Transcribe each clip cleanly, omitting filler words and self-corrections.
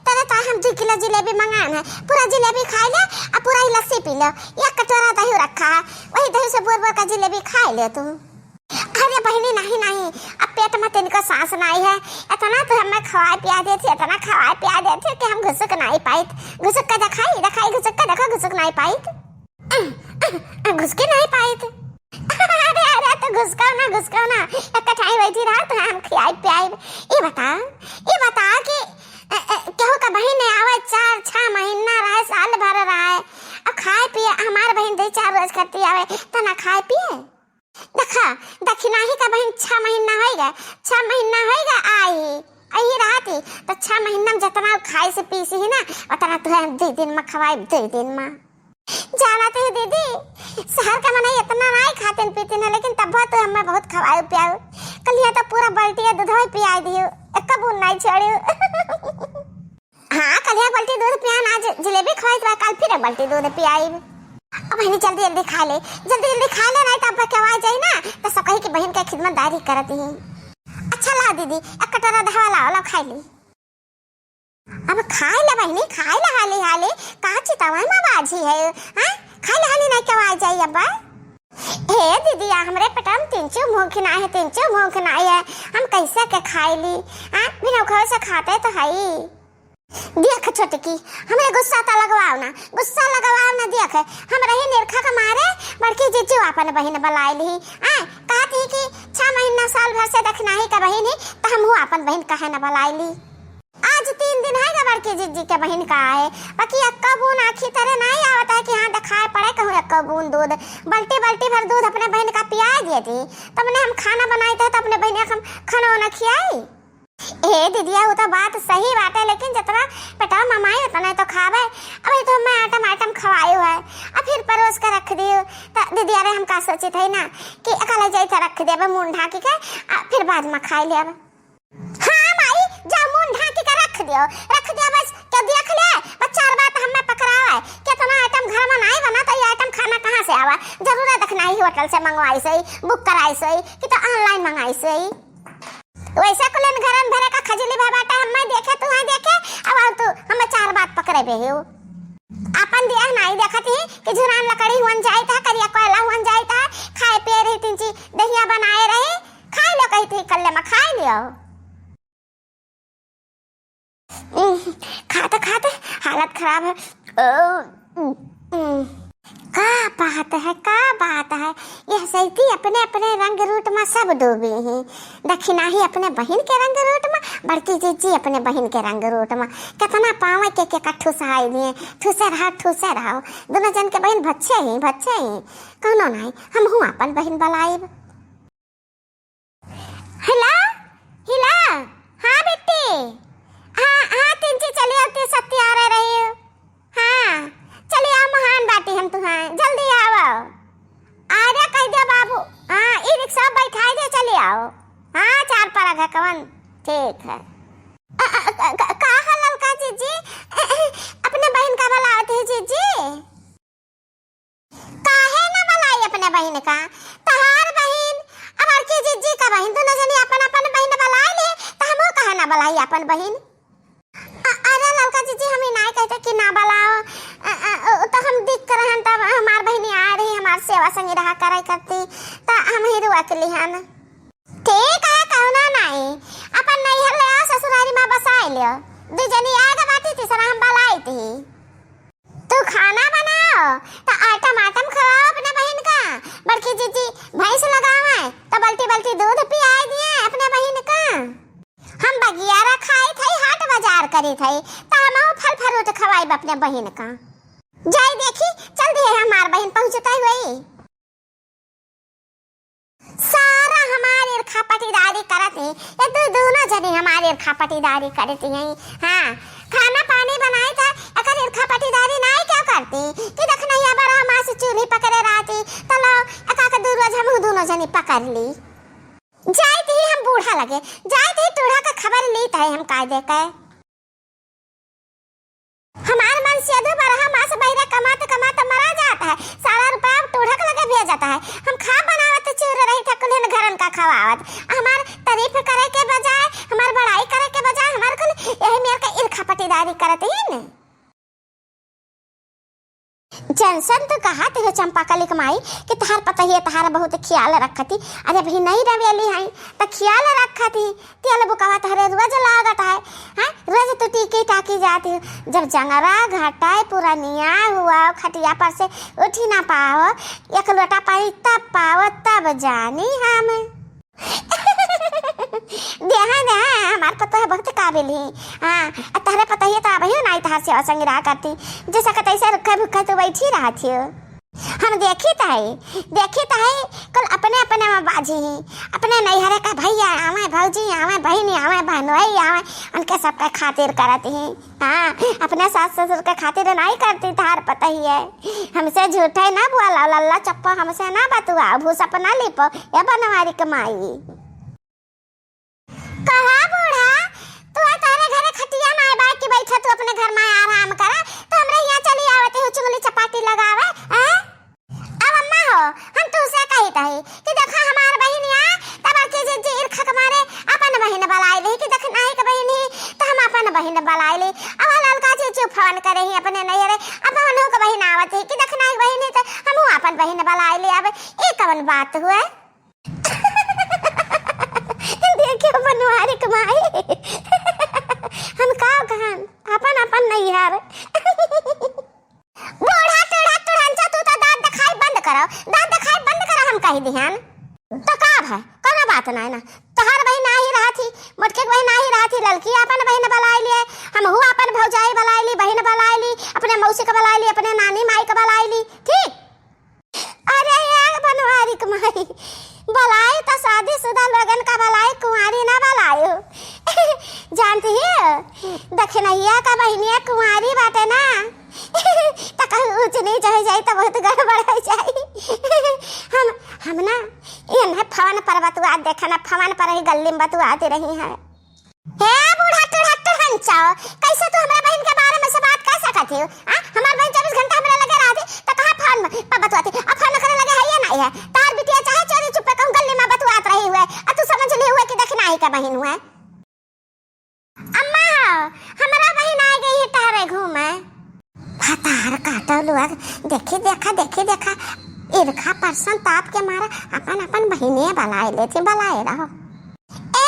तने तो हम 2 किलो जिलेबी मंगान है, पूरा जिलेबी खा ले और पूरा ही लस्सी पी लो, एक कटोरा दही रखा है, वही दही से बोर का जिलेबी खा ले तू। अरे बहनी नहीं नहीं, अब पेट में तिनको सांस नहीं है, इतना तो हमें खवाए पिया देते, इतना खवाए पिया देते कि हम घुसक नहीं पाई, घुसक का दिखाई घुसक का देखो, घुसक नहीं पाई, घुसके नहीं पाई। अरे अरे तो घुसकाओ ना एक कठाई बैठी रहा तो हम खियाई पियाई। ये बता कि केहू का बहन ने आवे 4-6 महीना रहे, साल भर रहा है, अब खाए पिए हमार बहन 2-4 रोज करती आवे तो ना खाए पिए। दक्षिणा ही का बहन 6 महीना होएगा, 6 महीना होएगा आई रहती तो 6 महीना में जितना खाए से पी सी ना उतना तो हम 2 दिन में खवाए, 2 दिन में जाना तो है दीदी। शहर का मना इतना नहीं खाते पीते ना, लेकिन तब तो हमें बहुत खवाए पियाओ। कल ये तो पूरा बाल्टी दूध ही पिया दियो, एक बूंद नहीं छोड़ियो। हाँ कल एक बाल्टी दूध पिया, आज जलेबी खवाई तो कल फिर एक बाल्टी दूध पियाई। अब बहनी जल्दी खा ले, जल्दी नहीं तब क्या जाए ना तो सब कही कि बहन का खिदमतदारी करती है। अच्छा ला दीदी एक कटोरा दवा लाओ खा ली। अब खाए ले बहनी, खाए ले हाली कहाँ चितावा में बाजी है, हाँ खाए ले हाली नहीं कवा जाए अब्बा। हे दीदी हमरे पेटा में 3 भूख ना है, हम कैसे के खाए ली, हाँ बिना घर से खाते तो है ही। देख छोटकी हमरे गुस्सा लगवाओ ना देख हम रही निरखा के मारे बड़की जीजू अपन बहन बुलाए ली, हाँ कहती कि 6 महीना साल भर से देखना ही का बहन ही तो हम अपन बहन कहे न बुलाए ली। आज 3 दिन है बड़की जीजी के बहन का है, बाकी अक्का बून आखी तरह नहीं आवता है कि हाँ दिखाए पड़े कहूँ अक्का बून दूध बाल्टी भर दूध अपने बहन का पिया दिए थी, तब ने हम खाना बनाए थे तो अपने बहन हम खाना वाना खियाई। ए दीदिया वो तो बात सही बात है, लेकिन जितना पेटा ममाई उतना तो खावे। अभी तो मैं आइटम खवायू है, अब फिर परोस कर रख दियो तो दीदी अरे हम का सोचे थे ना कि अकेले जाए रख दे मुंह ढाकी के फिर बाद में खाई ले। हाँ माई जा मुंह ढाकी के रख दियो बस, क्या देख ले बस 4 बात हमें पकड़ावा है कि इतना आइटम घर में नहीं बना तो ये आइटम खाना कहाँ से आवा, जरूर देखना ही होटल से मंगवाई से बुक कराई से कि तो ऑनलाइन मंगाई से। वैसे कुलन घरन भरे का खजली भाबाटा हमें देखे तू है देखे, अब तू हमें 4 बात पकड़े बे हो अपन दिया नहीं देखती कि झुरान लकड़ी हुन जाई था, करिया कोयला हुन जाई था, खाए पिए रही 3 चीज दहिया बनाए रहे, खाई लो कही थी कल्ले में खाई लियो। खाते हालत खराब है। का बात है यह सही अपने रंग रूट में सब डूबे हैं। दक्षिणा ही अपने बहन के रंग रूट में, बड़की जीजी अपने बहन के रंग रूट में, कितना पावे के ठूस हाई लिए ठूसे रहो दोनों जन के बहन बच्चे ही कौनो नहीं हम हूँ अपन बहन बुलाई। हिला हाँ बेटी हाँ 3 चीज चली आती सत्य आ रही हो, हाँ चलिए आओ महान बाटी हम तुम्हारे जल्दी आओ आजा कह दे बाबू, हाँ ई रिक्शा बैठाई दे चले आओ, हाँ 4 पर है कवन ठीक है। कहा ललका जीजी अपने बहन का बुलाते हैं जीजी, काहे ना बुलाई अपने बहन का, तहार बहन अब की जीजी का बहन दोनों जनी अपन बहन बुलाई ले तो हमो कहे ना बुलाई अपन बहन। अरे ललका जीजी हमें नहीं कहते कि ना बुलाओ तो हम दिख कर हम तब हमार बहनी आ रही हमार सेवा संगी रहा करे करती तो हम ही रुआ के लिहान ठीक है कहना नहीं अपन नहीं हर ले आ ससुरारी मां बसाए लियो 2 जनी आगे बाती तीसरा हम बुलाई थी। तू खाना बनाओ तो आइटम खवाओ अपने बहन का, बड़की जीजी भैंस लगावे तो बाल्टी दूध पिया दिए अपने बहन का, हम बगियारा खाई थे हाट बाजार करी थे तो हम फल फ्रूट खवाई अपने बहन का। जाई देखी जल्दी है हमार बहन पहुंचता हुई सारा हमारे ईर्खा पटीदारी करती ये तो दोनों जने हमारे ईर्खा पटीदारी करती हैं। हाँ खाना पानी बनाई था अगर ईर्खा पटीदारी नहीं क्या करती कि देखना ये बड़ा मास चूल्ही पकड़े रहती तो लो एका के 2 रोज हम दोनों जने पकड़ ली। जाई थी हम बूढ़ा लगे जाई थी टूढ़ा का खबर ली था हम कायदे का हमार मन से अधू बरहा मास बहिरा कमाते मरा जाता है, सारा रुपया टूढ़ा का लगे भेज जाता है, हम खा बनावत चूर रही ठकुलन घरन का खवावत, हमार तारीफ करे के बजाय हमार बड़ाई करे के बजाय हमार को यही मेरे का ईर्खा पटी तैयारी करते ही न। जनसन तो कहा थे चंपा कली कमाई कि तहार पता ही तहारा बहुत ख्याल रखती। अरे भाई नहीं रवेली है तो ख्याल रखती तेल बुकावा तहरे रोज लागत है। हाँ रोज तो टीकी टाकी जाती हो। जब जंगरा घटाए पूरा निया हुआ खटिया पर से उठी ना पाओ एक लोटा पानी तब पाओ तब जानी हम देहा हमार पता है बहुत काबिल ही। हाँ तहरे पता ही तो अभी नहीं तहार से असंग रहा करती जैसा कहते ऐसा रुखा भुखा तो बैठी रहा थी। हम देखी तो है कल अपने अपने में बाजी ही अपने नैहरे का भैया आवे भौजी आवे बहनी आवे बहनोई आवे उनके सबका खातिर करती हैं। हाँ अपने सास ससुर के खातिर नहीं करती तार पता ही है। हमसे झूठे ना बोला लल्ला चप्पा हमसे ना बतुआ भूसा अपना लिपो या बनवारी कमाई। कहा बूढ़ा तू तारे घरे खटिया में बैठ के बैठा तू अपने घर में आराम करा तो हमरे यहाँ चली आवते हो चुगली चपाटी लगावे। अब अम्मा हो हम तुझसे कहता है कि देखा हमार बहनिया तब के जे ईर्खा के मारे अपन बहन बलाई ले कि देख नहीं के बहनी तो हम अपन बहन बलाई ले। अब ललका चीचू फोन करे ही अपने नैहरे अब हमहु के बहन आवत है कि देख नहीं बहनी तो हमहु अपन बहन बलाई ले। अब ये कवन बात हुआ देखियो बनवारी कमाई हम का कहन अपन अपन नहीं यार बूढ़ा टेढ़ा टेढ़ा तू तो दांत दिखाई बंद करो हम कह दिहन तो का है कोनो बात नहीं ना। तोहर बहन आ ही रहा थी मोटके बहन आ ही रहा थी ललकी अपन बहन बलाई लिए हम हुआ अपन भौजाई बलाई ली बहन बलाई ली अपने मौसी के बलाई ली अपने नानी माई के बलाई ली ठीक। अरे यार बनवारी कमाई बलाई तो शादीशुदा लोगन का बलाई कुंवारी ना बलायो जानती है दक्षिणैया का बहनिया कुंवारी बाटे ना तो कहूँ ऊंच नीच हो जाए तो बहुत गड़बड़ हो जाए। हम ना इन्हें फवन पर बतुआ देखा ना फवन पर ही गली में बतुआती रही है। हे बूढ़ा टेढ़ा टेढ़ा कैसे तू हमारे बहन के बारे में से बात कर सकती हो। हमारे बहन 24 घंटा हमारे लगे रहती तो कहाँ फोन पर बतुआती अब फोन करे लगे है या नहीं है। तार बिटिया चाहे चोरी चुपे कहूँ गली में बतुआत रही हुए और तू समझ ली हुए कि देखना ही का बहन हुआ। अम्मा हमारा बहन आ गई है तारे घूमे तार काटा लोग देखी देखा ईर्खा परसन ताप के मारा अपन अपन बहने बलाए लेती बलाए रहो।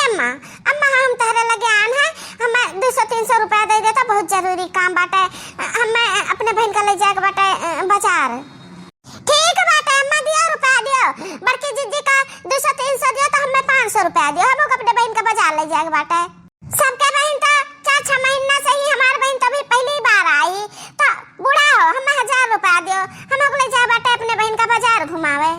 अम्मा हम तारे लगे आन है हमें 200-300 रुपया दे देता बहुत जरूरी काम बाटे हमें अपने बहन का ले जाए बाटे बाजार। ठीक बाटे अम्मा दियो रुपया दियो बड़की जिद्दी का 200-300 दियो तो हमें 500 रुपया दियो हम अपने बहन का बाजार ले जाए बाटे। सबके बहन तो 4-6 महीना से ही हमार बहन तो अभी पहली बार आई तो बूढ़ा हो हमें 1000 रुपया दियो हम ले जाए बाटे अपने बहन का बाजार घुमावे।